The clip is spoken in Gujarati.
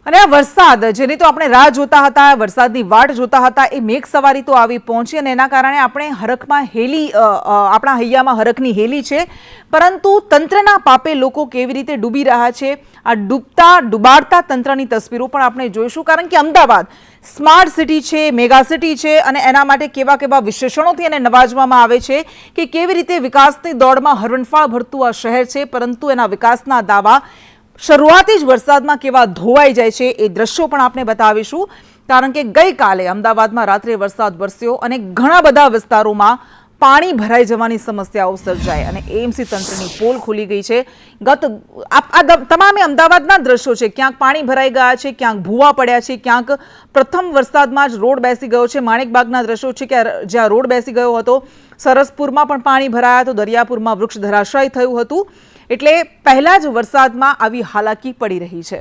અને આ વરસાદ જેની તો આપણે રાહ જોતા હતા, વરસાદની વાટ જોતા હતા, એ મેઘ સવારી તો આવી પહોંચી અને એના કારણે આપણે હરખમાં હેલી આપણા હૈયામાં હરખની હેલી છે, પરંતુ તંત્રના પાપે લોકો કેવી રીતે ડૂબી રહ્યા છે આ ડૂબાડતા તંત્રની તસવીરો પણ આપણે જોઈશું, કારણ કે અમદાવાદ સ્માર્ટ સિટી છે, મેગા સિટી છે અને એના માટે કેવા કેવા વિશેષણોથી એને નવાજવામાં આવે છે કે કેવી રીતે વિકાસની દોડમાં હરણફાળ ભરતું આ શહેર છે, પરંતુ એના વિકાસના દાવા શરૂઆતી જ વરસાદમાં કેવા ધોવાઈ જાય છે એ દ્રશ્યો પણ આપણે બતાવીશું, કારણ કે ગઈકાલે અમદાવાદમાં રાત્રે વરસાદ વરસ્યો અને ઘણા બધા વિસ્તારોમાં પાણી ભરાઈ જવાની સમસ્યાઓ સર્જાઈ અને એએમસી તંત્રની પોલ ખુલી ગઈ છે। તમામે અમદાવાદના દ્રશ્યો છે, ક્યાંક પાણી ભરાઈ ગયા છે, ક્યાંક ભૂવા પડ્યા છે, ક્યાંક પ્રથમ વરસાદમાં જ રોડ બેસી ગયો છે। માણેકબાગના દ્રશ્યો છે કે જ્યાં રોડ બેસી ગયો હતો, સરસપુરમાં પણ પાણી ભરાયા તો દરિયાપુરમાં વૃક્ષ ધરાશાયી થયું હતું, એટલે પહેલા જ વરસાદમાં આવી હાલાકી પડી રહી છે।